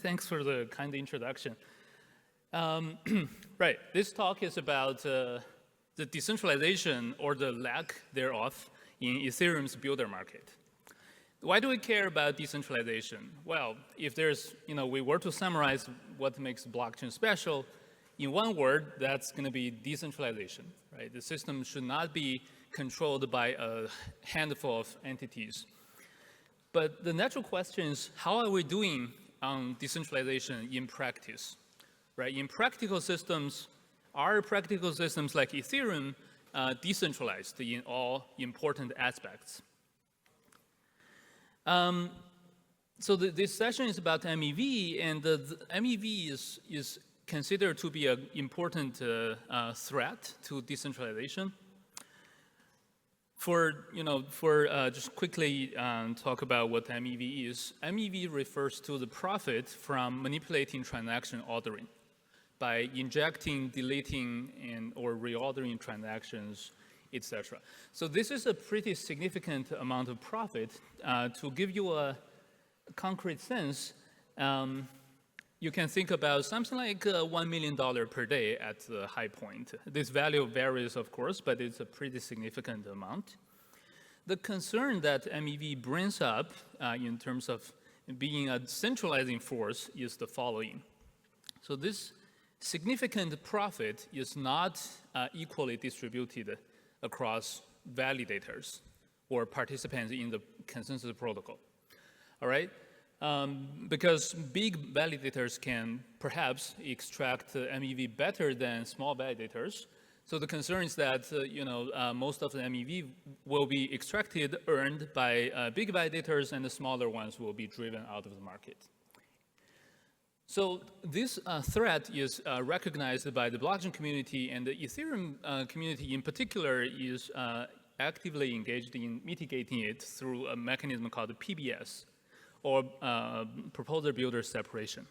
Thanks for the kind introduction. Right, this talk is about the decentralization or the lack thereof in Ethereum's builder market. Why do we care about decentralization? Well, if there's, we were to summarize what makes blockchain special, in one word, that's going to be decentralization, right? The system should not be controlled by a handful of entities. But the natural question is, how are we doing on decentralization in practice, right? In practical systems, are practical systems like Ethereum decentralized in all important aspects? So this session is about MEV, and the MEV is considered to be an important threat to decentralization. Just quickly talk about what MEV is. MEV refers to the profit from manipulating transaction ordering by injecting, deleting, or reordering transactions, etc. So this is a pretty significant amount of profit. To give you a concrete sense, you can think about something like $1 million per day at the high point. This value varies, of course, but it's a pretty significant amount. The concern that MEV brings up in terms of being a centralizing force is the following. So this significant profit is not equally distributed across validators or participants in the consensus protocol, all right? Because big validators can perhaps extract MEV better than small validators. So the concern is that most of the MEV will be extracted, earned by big validators, and the smaller ones will be driven out of the market. So this threat is recognized by the blockchain community, and the Ethereum community in particular is actively engaged in mitigating it through a mechanism called PBS, or proposer-builder separation.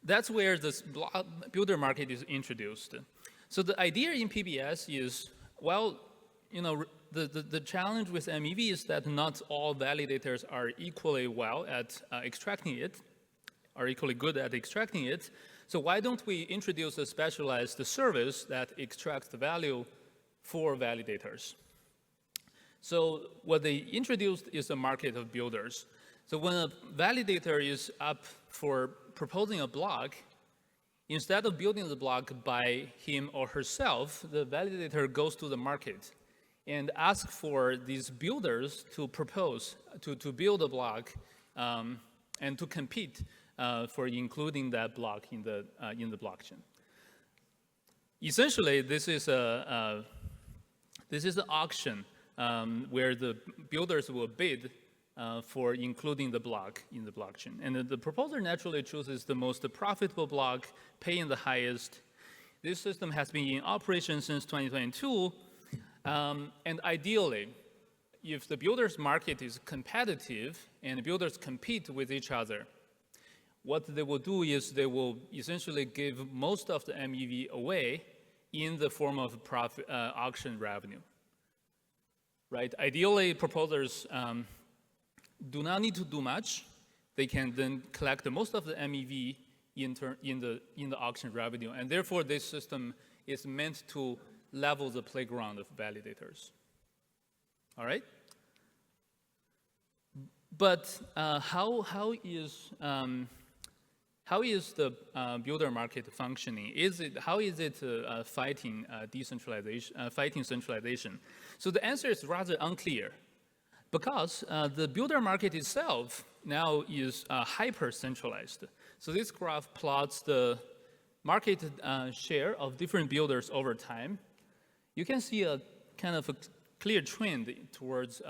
That's where this builder market is introduced. So the idea in PBS is, well, the challenge with MEV is that not all validators are equally well at extracting it, are equally good at extracting it. So why don't we introduce a specialized service that extracts the value for validators? So what they introduced is a market of builders. So when a validator is up for proposing a block, instead of building the block by him or herself, the validator goes to the market and asks for these builders to propose, to build a block and to compete for including that block in the blockchain. Essentially, this is an auction where the builders will bid for including the block in the blockchain. And the proposer naturally chooses the most profitable block, paying the highest. This system has been in operation since 2022. And ideally, if the builders market is competitive and builders compete with each other, what they will do is they will essentially give most of the MEV away in the form of auction revenue, right? Ideally, proposers do not need to do much. They can then collect most of the MEV in the auction revenue, and therefore this system is meant to level the playground of validators. All right. But how is the builder market functioning? How is it fighting decentralization, fighting centralization? So the answer is rather unclear, because the builder market itself now is hyper-centralized. So this graph plots the market share of different builders over time. You can see a kind of a clear trend towards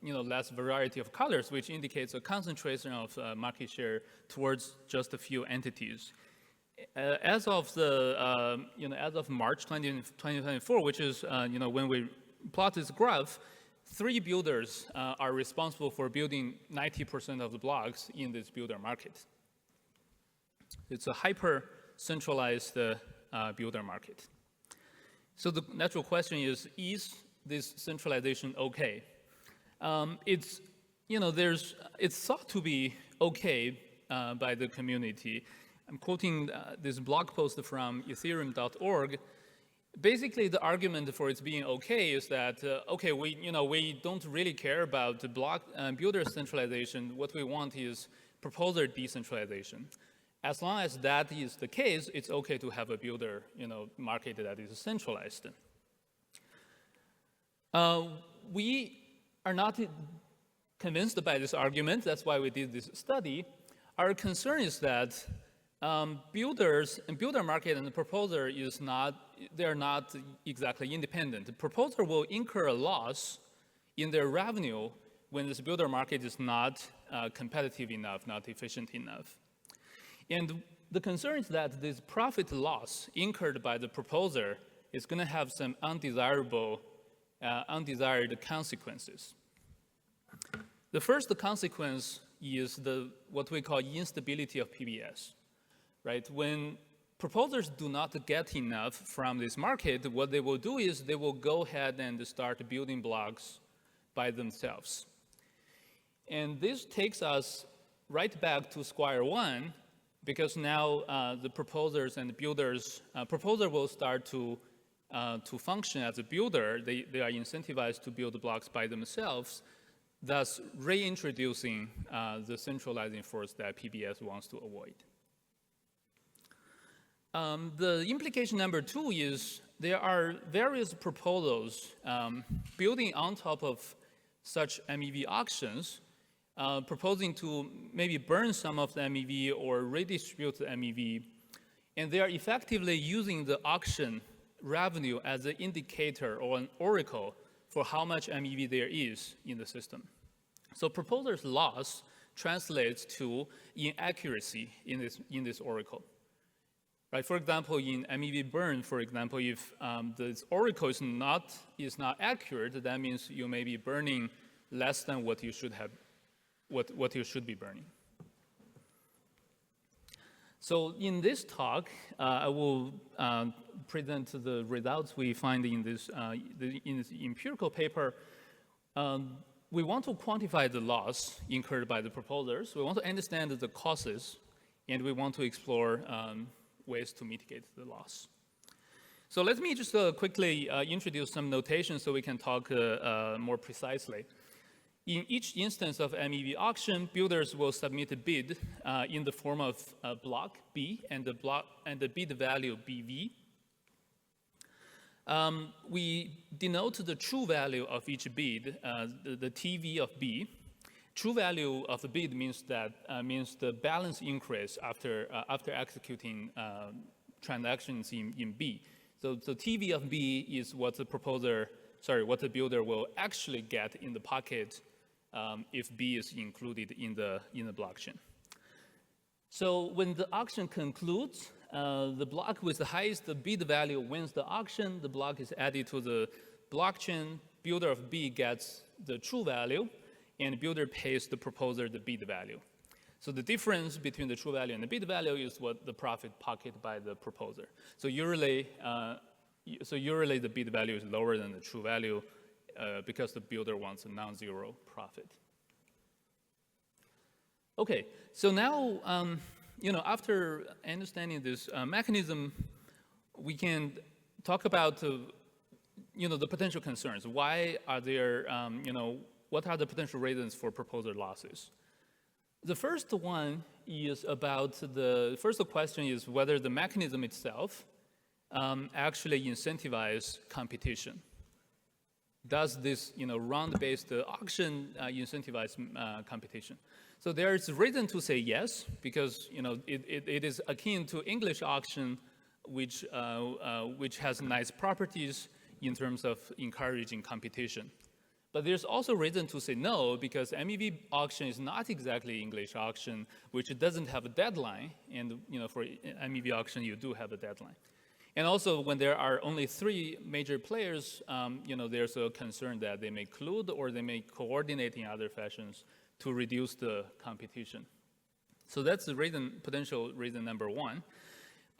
less variety of colors, which indicates a concentration of market share towards just a few entities. As of March 2024, which is when we plot this graph, 3 builders are responsible for building 90% of the blocks in this builder market. It's a hyper-centralized builder market. So the natural question is this centralization okay? It's thought to be okay by the community. I'm quoting this blog post from ethereum.org. Basically, the argument for it being okay is that, we don't really care about the builder centralization. What we want is proposer decentralization. As long as that is the case, it's okay to have a builder, market that is centralized. We are not convinced by this argument. That's why we did this study. Our concern is that builders and builder market and the proposer they're not exactly independent. The proposer will incur a loss in their revenue when this builder market is not competitive enough, not efficient enough. And the concern is that this profit loss incurred by the proposer is going to have some undesired consequences. The first consequence is what we call instability of PBS. Right? When proposers do not get enough from this market, what they will do is they will go ahead and start building blocks by themselves. And this takes us right back to square one, because now the proposers and the builders, proposer will start to function as a builder. They are incentivized to build blocks by themselves, thus reintroducing the centralizing force that PBS wants to avoid. The implication number two is there are various proposals building on top of such MEV auctions, proposing to maybe burn some of the MEV or redistribute the MEV, and they are effectively using the auction revenue as an indicator or an oracle for how much MEV there is in the system. So proposer's loss translates to inaccuracy in this oracle. Right, for example, in MEV burn, for example, if this oracle is not accurate, that means you may be burning less than what you should have, what you should be burning. So in this talk, I will present the results we find in this empirical paper. We want to quantify the loss incurred by the proposers. We want to understand the causes, and we want to explore ways to mitigate the loss. So let me just quickly introduce some notation so we can talk more precisely. In each instance of MEV auction, builders will submit a bid in the form of block B and the bid value BV. We denote the true value of each bid, the TV of B. True value of the bid means the balance increase after executing transactions in B. So the TV of B is what the builder will actually get in the pocket if B is included in the blockchain. So when the auction concludes, the block with the highest bid value wins the auction. The block is added to the blockchain. Builder of B gets the true value, and builder pays the proposer the bid value. So the difference between the true value and the bid value is what the profit pocketed by the proposer. So usually the bid value is lower than the true value because the builder wants a non-zero profit. Okay, so now after understanding this mechanism, we can talk about the potential concerns. Why are there what are the potential reasons for proposer losses? The first one is the first question is whether the mechanism itself actually incentivizes competition. Does this round-based auction incentivize competition? So there is reason to say yes, because it is akin to English auction, which has nice properties in terms of encouraging competition. But there's also reason to say no, because MEV auction is not exactly English auction, which doesn't have a deadline. And for MEV auction, you do have a deadline. And also, when there are only 3 major players, there's a concern that they may collude or they may coordinate in other fashions to reduce the competition. So that's the potential reason number one.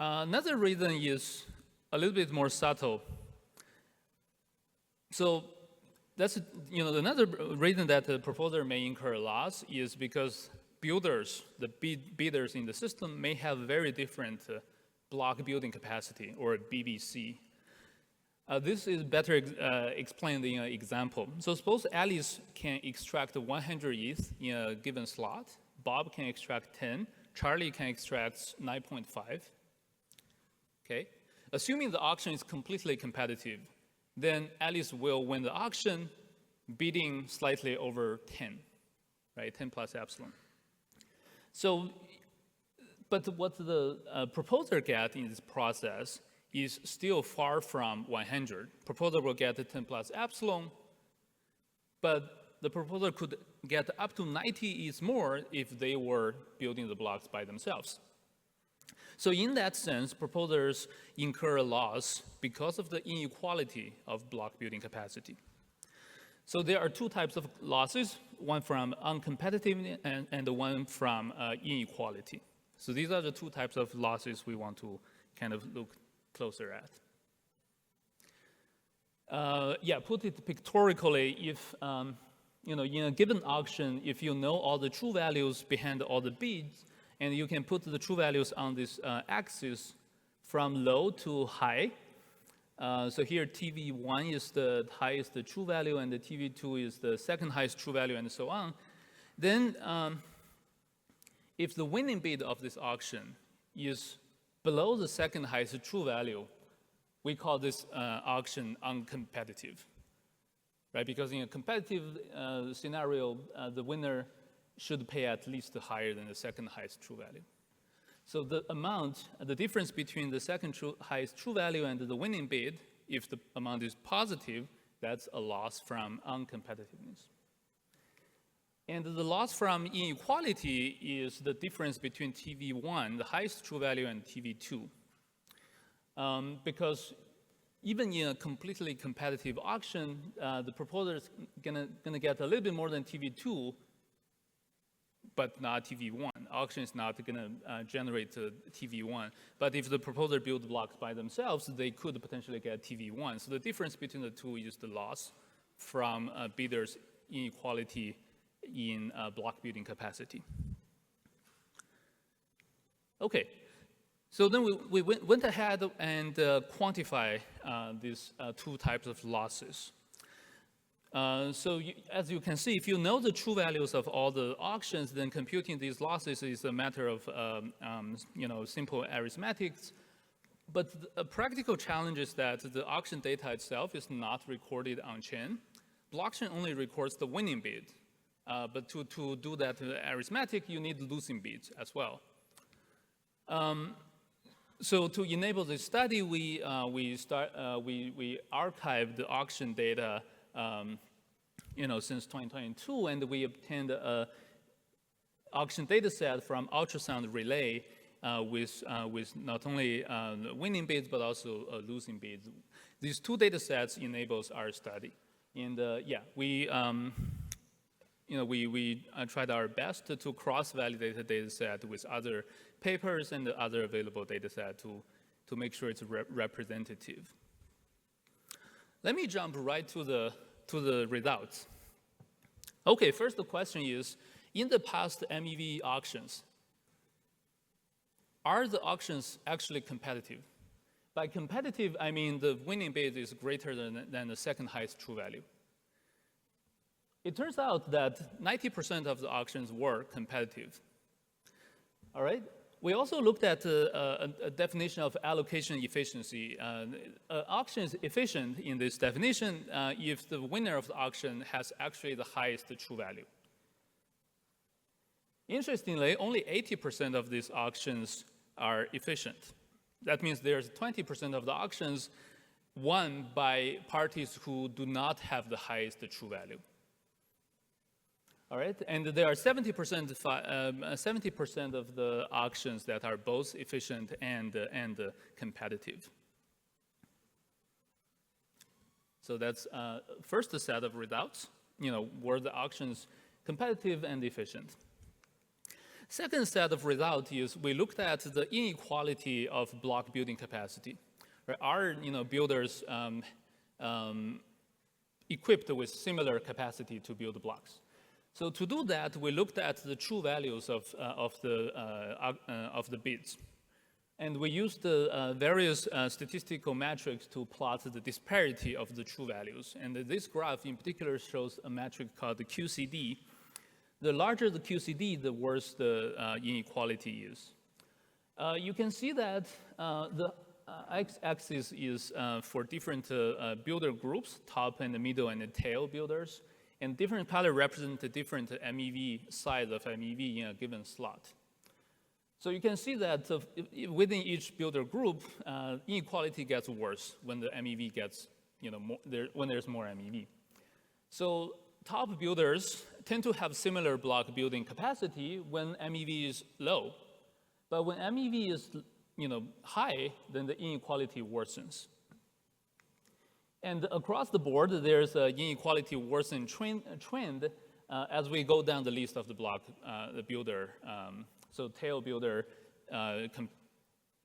Another reason is a little bit more subtle. So that's another reason that the proposer may incur a loss is because builders, the bidders in the system may have very different block building capacity, or BBC. This is better explained in an example. So suppose Alice can extract 100 ETH in a given slot, Bob can extract 10, Charlie can extract 9.5. Okay? Assuming the auction is completely competitive, then Alice will win the auction bidding slightly over 10, right? 10 plus epsilon. So, but what the proposer get in this process is still far from 100. Proposer will get 10 plus epsilon, but the proposer could get up to 90 ETH more if they were building the blocks by themselves. So in that sense, proposers incur a loss because of the inequality of block building capacity. So there are two types of losses, one from uncompetitive and one from inequality. So these are the two types of losses we want to kind of look closer at. Yeah, put it pictorially, if in a given auction, if you know all the true values behind all the bids, and you can put the true values on this axis from low to high. So here TV1 is the highest true value, and the TV2 is the second highest true value, and so on. Then if the winning bid of this auction is below the second highest true value, we call this auction uncompetitive, right? Because in a competitive scenario, the winner should pay at least higher than the second highest true value. So the amount, the difference between the second highest true value and the winning bid, if the amount is positive, that's a loss from uncompetitiveness. And the loss from inequality is the difference between TV1, the highest true value, and TV2. Because even in a completely competitive auction, the proposer is gonna get a little bit more than TV2, but not TV1. Auction is not gonna generate TV1. But if the proposer build blocks by themselves, they could potentially get TV1. So the difference between the two is the loss from bidders' inequality in block building capacity. Okay, so then we went ahead and quantify these two types of losses. So as you can see, if you know the true values of all the auctions, then computing these losses is a matter of simple arithmetics. But a practical challenge is that the auction data itself is not recorded on chain. Blockchain only records the winning bid. But to do that arithmetic, you need losing bids as well. So to enable this study, we archived the auction data since 2022, and we obtained an auction data set from ultrasound relay with not only winning bids but also losing bids. These two data sets enables our study, and we tried our best to cross-validate the data set with other papers and the other available data set to make sure it's representative. Let me jump right to the results. Okay, first the question is, in the past MEV auctions, are the auctions actually competitive? By competitive, I mean the winning bid is greater than the second highest true value. It turns out that 90% of the auctions were competitive. All right? We also looked at a definition of allocation efficiency. Auction is efficient in this definition if the winner of the auction has actually the highest true value. Interestingly, only 80% of these auctions are efficient. That means there's 20% of the auctions won by parties who do not have the highest true value. All right, and there are 70% of the auctions that are both efficient and competitive. So that's first set of results. Were the auctions competitive and efficient? Second set of results is we looked at the inequality of block building capacity. Right? Are builders equipped with similar capacity to build blocks? So to do that, we looked at the true values of the bids. And we used the various statistical metrics to plot the disparity of the true values. And this graph in particular shows a metric called the QCD. The larger the QCD, the worse the inequality is. You can see that the x-axis is for different builder groups, top and the middle and the tail builders. And different color represent the different MEV size of MEV in a given slot. So you can see that within each builder group, inequality gets worse when the MEV gets, when there's more MEV. So top builders tend to have similar block building capacity when MEV is low. But when MEV is, high, then the inequality worsens. And across the board, there's an inequality worsen trend as we go down the list of the block, the builder. So tail builder,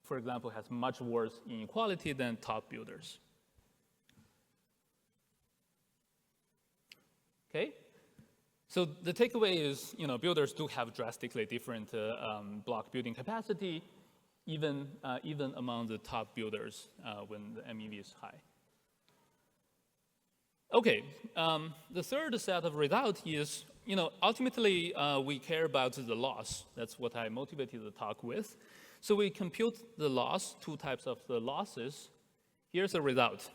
for example, has much worse inequality than top builders. Okay? So the takeaway is, builders do have drastically different block building capacity, even among the top builders when the MEV is high. Okay, the third set of results is, ultimately we care about the loss. That's what I motivated the talk with. So we compute the loss, two types of the losses. Here's the result.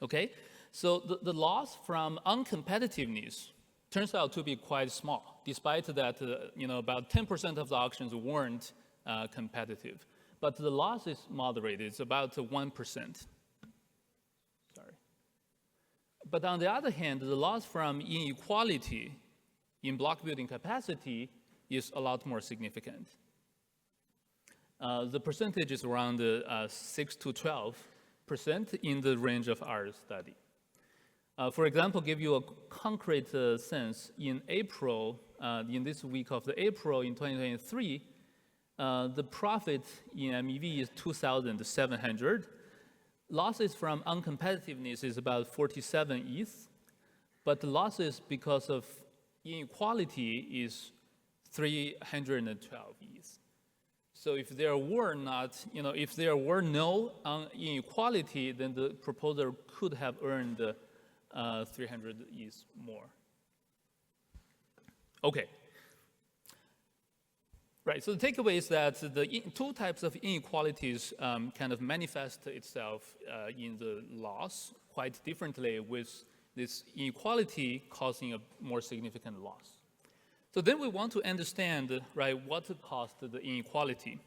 Okay, so the loss from uncompetitiveness turns out to be quite small, despite that, about 10% of the auctions weren't competitive. But the loss is moderate, it's about 1%. But on the other hand, the loss from inequality in block building capacity is a lot more significant. The percentage is around 6 to 12% in the range of our study. For example, give you a concrete sense, in April, in this week of the April in 2023, the profit in MEV is 2,700. Losses from uncompetitiveness is about 47 ETH, but the losses because of inequality is 312 ETH. So if there were not, if there were no inequality, then the proposer could have earned 300 ETH more. Okay. Right, so the takeaway is that the two types of inequalities kind of manifest itself in the loss quite differently, with this inequality causing a more significant loss. So then we want to understand, right, what caused the inequality.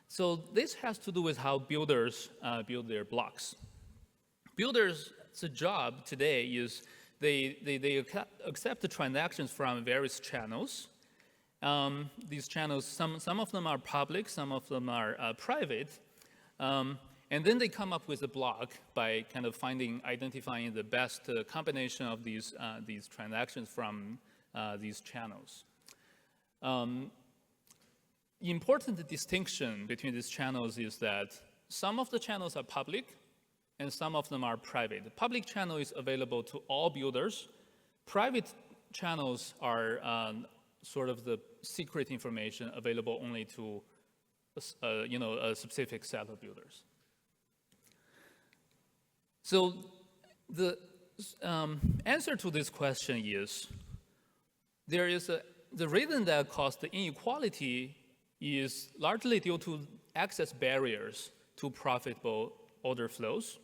So this has to do with how builders build their blocks. Builders' job today is they accept the transactions from various channels. These channels, some of them are public, some of them are private, and then they come up with a block by kind of identifying the best combination of these transactions from these channels. The important distinction between these channels is that some of the channels are public and some of them are private. The public channel is available to all builders. Private channels are sort of the secret information available only to a specific set of builders. So the answer to this question is the reason that caused the inequality is largely due to access barriers to profitable order flows.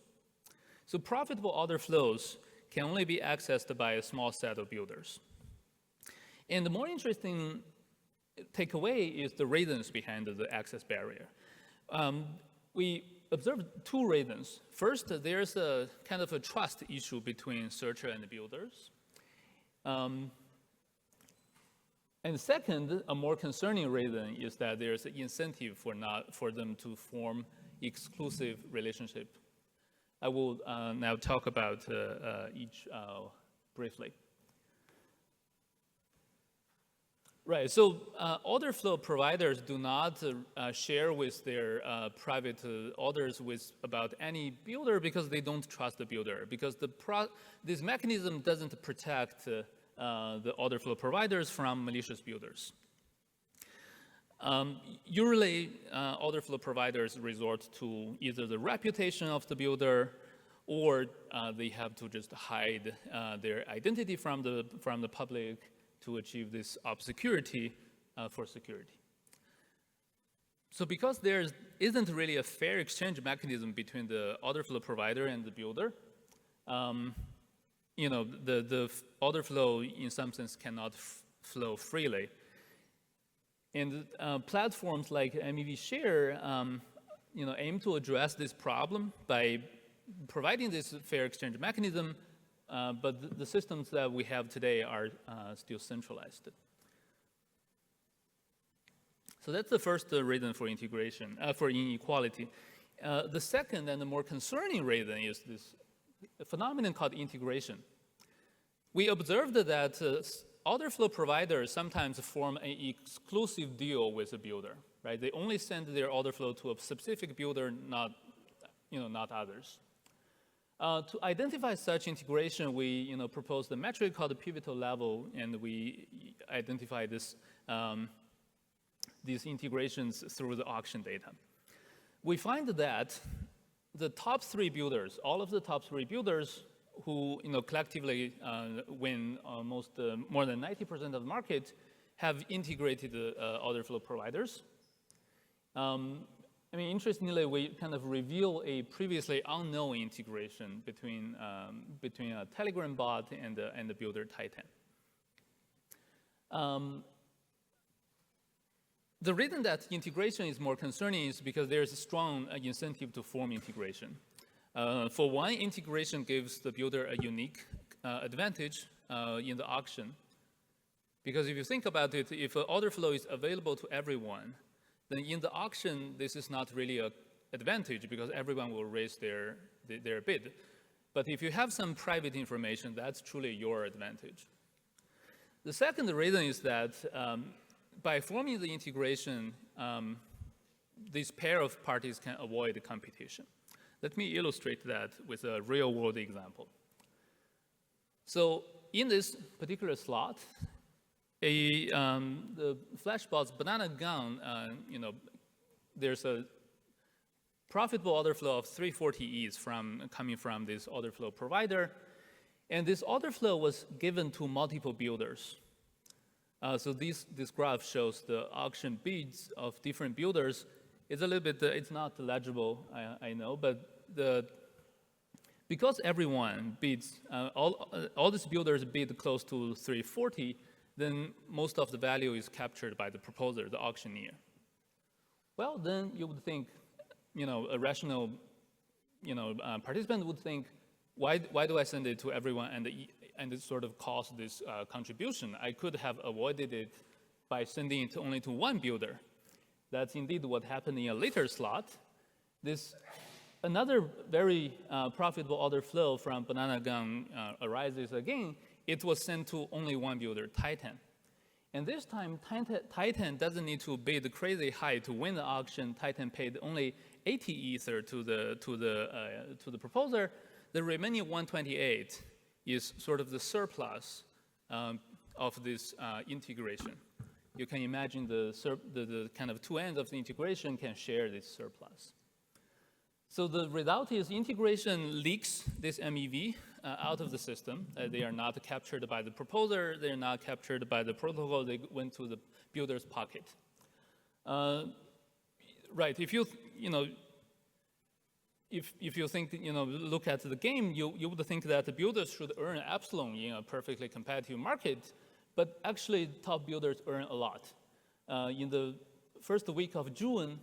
So profitable order flows can only be accessed by a small set of builders. And the more interesting takeaway is the reasons behind the access barrier. We observed two reasons. First, there's a kind of a trust issue between searcher and builders. And second, a more concerning reason is that there's an incentive for them to form exclusive relationship. I will now talk about each briefly. Right, so order flow providers do not share with their private orders about any builder because they don't trust the builder, because this mechanism doesn't protect the order flow providers from malicious builders. Usually, order flow providers resort to either the reputation of the builder, or they have to just hide their identity from the public to achieve this obscurity for security. So because there isn't really a fair exchange mechanism between the order flow provider and the builder, the order flow in some sense cannot flow freely. And platforms like MEV Share, aim to address this problem by providing this fair exchange mechanism, but the systems that we have today are still centralized. So that's the first reason for integration, for inequality. The second and the more concerning reason is this phenomenon called integration. We observed that order flow providers sometimes form an exclusive deal with a builder, right? They only send their order flow to a specific builder, not others. To identify such integration, we proposed a metric called the pivotal level, and we identify these integrations through the auction data. We find that the top 3 builders, all of the top 3 builders who collectively win more than 90% of the market, have integrated order flow providers. Interestingly, we kind of reveal a previously unknown integration between a Telegram bot and the builder Titan. The reason that integration is more concerning is because there's a strong incentive to form integration. For one, integration gives the builder a unique advantage in the auction. Because if you think about it, if an order flow is available to everyone, then in the auction, this is not really an advantage because everyone will raise their bid. But if you have some private information, that's truly your advantage. The second reason is that by forming the integration, this pair of parties can avoid competition. Let me illustrate that with a real-world example. So in this particular slot, the Flashbot's banana gun, there's a profitable order flow of 340 ETH coming from this order flow provider, and this order flow was given to multiple builders. So this graph shows the auction bids of different builders. It's a little bit, it's not legible, I know, but because everyone bids, all these builders bid close to 340, then most of the value is captured by the proposer, the auctioneer. Well, then you would think, a rational, participant would think, why do I send it to everyone and it sort of cause this contribution? I could have avoided it by sending it only to one builder. That's indeed what happened in a later slot. Another very profitable order flow from Banana Gun arises again. It was sent to only one builder, Titan. And this time, Titan doesn't need to bid crazy high to win the auction. Titan paid only 80 Ether to the proposer. The remaining 128 is sort of the surplus of this integration. You can imagine the kind of two ends of the integration can share this surplus. So the result is integration leaks this MEV out of the system. They are not captured by the proposer. They are not captured by the protocol. They went to the builder's pocket. Right. If you think, look at the game, you would think that the builders should earn epsilon in a perfectly competitive market, but actually top builders earn a lot. In the first week of June,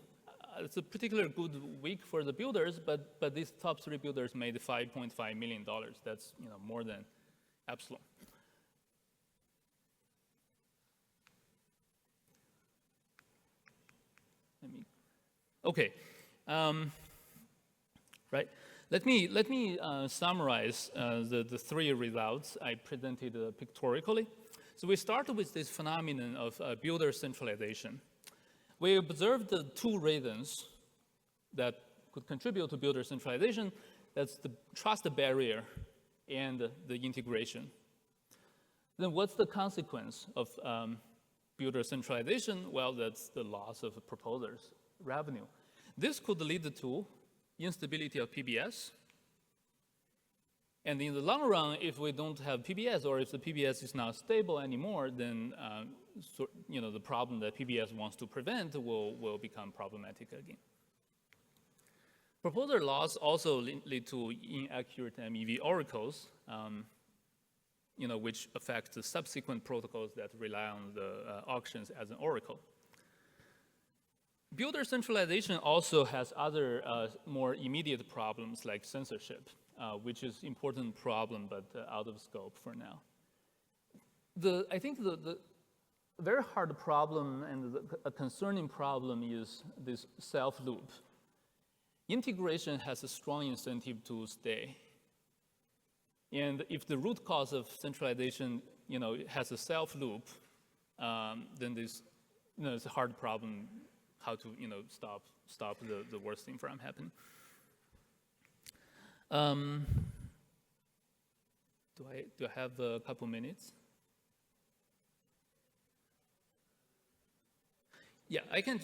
it's a particularly good week for the builders, but these top 3 builders made $5.5 million. That's more than epsilon. Okay. Right. Let me summarize the 3 results I presented pictorially. So we started with this phenomenon of builder centralization. We observed the 2 reasons that could contribute to builder centralization. That's the trust barrier and the integration. Then what's the consequence of builder centralization? Well, that's the loss of a proposer's revenue. This could lead to instability of PBS. And in the long run, if we don't have PBS, or if the PBS is not stable anymore, then the problem that PBS wants to prevent will become problematic again. Proposer loss also lead to inaccurate MEV oracles, which affect the subsequent protocols that rely on the auctions as an oracle. Builder centralization also has other more immediate problems like censorship, which is an important problem, but out of scope for now. I think the very hard problem and a concerning problem is this self-loop. Integration has a strong incentive to stay. And if the root cause of centralization, has a self-loop, then this, it's a hard problem how to, stop the worst thing from happening. Do I have a couple minutes? Yeah, I can.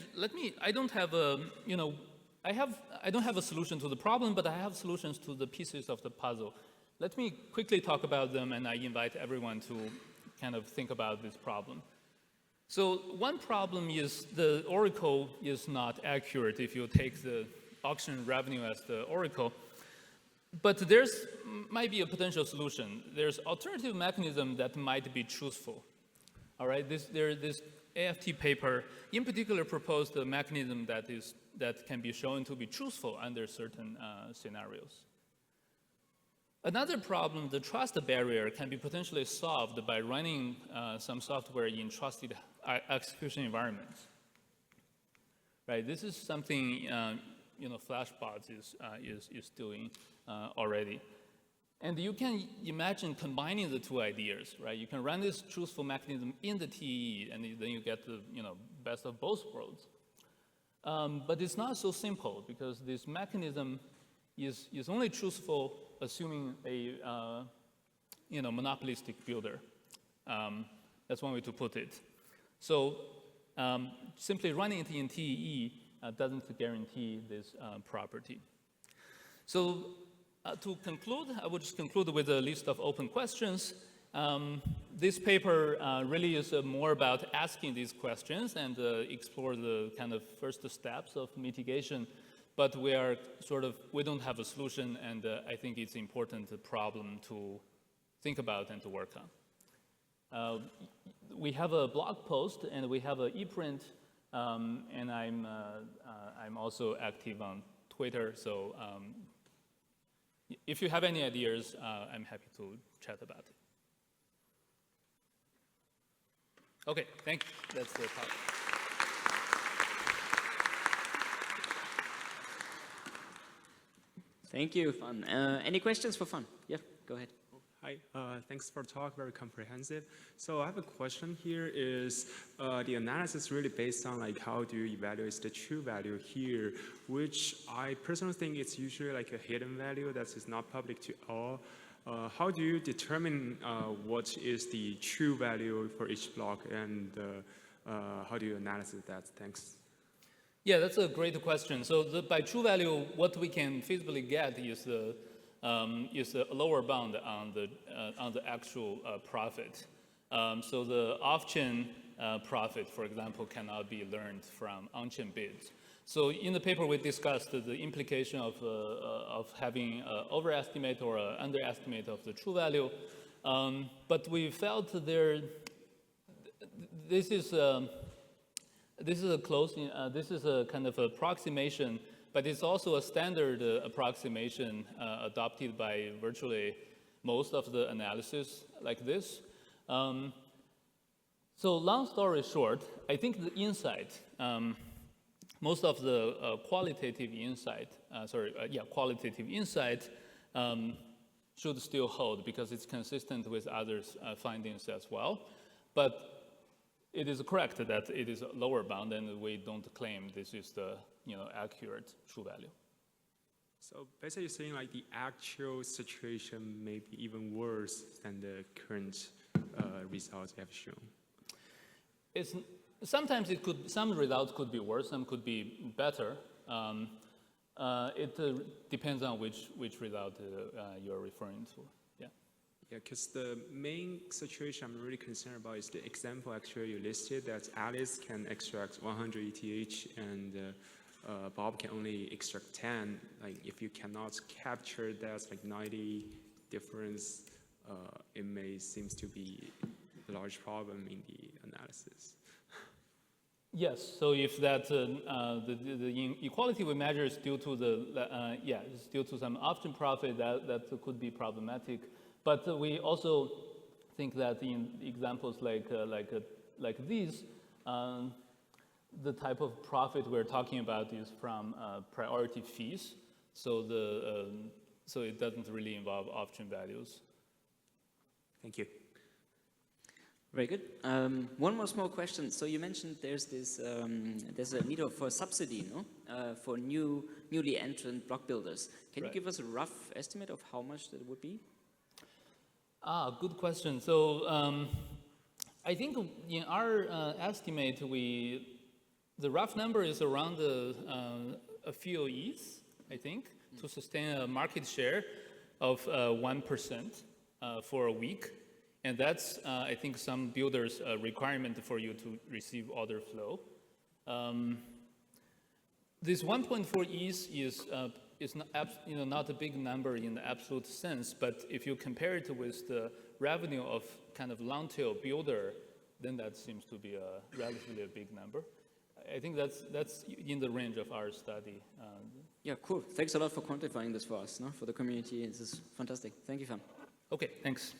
I don't have a, I don't have a solution to the problem, but I have solutions to the pieces of the puzzle. Let me quickly talk about them, and I invite everyone to kind of think about this problem. So one problem is the oracle is not accurate if you take the auction revenue as the oracle. But there's might be a potential solution. There's alternative mechanism that might be truthful. All right, this AFT paper in particular proposed a mechanism that can be shown to be truthful under certain scenarios. Another problem, the trust barrier, can be potentially solved by running some software in trusted execution environments. Right, this is something Flashbots is doing already. And you can imagine combining the two ideas, right? You can run this truthful mechanism in the TEE, and then you get the best of both worlds. But it's not so simple, because this mechanism is only truthful assuming a monopolistic builder. That's one way to put it. So simply running it in TEE doesn't guarantee this property. So to conclude, I would just conclude with a list of open questions. This paper really is more about asking these questions and explore the kind of first steps of mitigation. But we don't have a solution, and I think it's an important problem to think about and to work on. We have a blog post, and we have an e-print, and I'm also active on Twitter. So if you have any ideas, I'm happy to chat about it. Okay, thank you. That's the talk. Thank you, Fun. Any questions for Fun? Yeah, go ahead. Hi, thanks for the talk, very comprehensive. So I have a question here. Is the analysis really based on like how do you evaluate the true value here, which I personally think it's usually like a hidden value that is not public to all. How do you determine what is the true value for each block, and how do you analyze that? Thanks. Yeah, that's a great question. So by true value, what we can feasibly get is the lower bound on the actual profit. So the off-chain profit, for example, cannot be learned from on-chain bids. So in the paper, we discussed the implication of having an overestimate or an underestimate of the true value. But we felt this is a kind of approximation, but it's also a standard approximation adopted by virtually most of the analysis like this. So long story short, I think the insight, most of the qualitative insight should still hold because it's consistent with others' findings as well. But it is correct that it is a lower bound, and we don't claim this is the accurate true value. So basically saying like the actual situation may be even worse than the current results you have shown? Sometimes some results could be worse, some could be better. It depends on which result you're referring to. Yeah. Yeah, because the main situation I'm really concerned about is the example actually you listed that Alice can extract 100 ETH and Bob can only extract 10. Like if you cannot capture that like 90 difference, it may seems to be a large problem in the analysis. Yes. So if that the inequality we measure is due to it's due to some option profit, that could be problematic. But we also think that in examples like these, the type of profit we're talking about is from priority fees. So so it doesn't really involve option values. Thank you. Very good. One more small question. So you mentioned there's a need for a subsidy, no? For newly entrant block builders. Can you give us a rough estimate of how much that would be? Good question. So I think in our estimate, the rough number is around a few ETH, I think, to sustain a market share of 1% for a week. And that's, I think, some builders' requirement for you to receive order flow. This 1.4 ETH is not a big number in the absolute sense, but if you compare it with the revenue of kind of long-tail builder, then that seems to be a relatively big number. I think that's in the range of our study. Yeah, cool. Thanks a lot for quantifying this for us, no? For the community. This is fantastic. Thank you, Fan. Okay, thanks.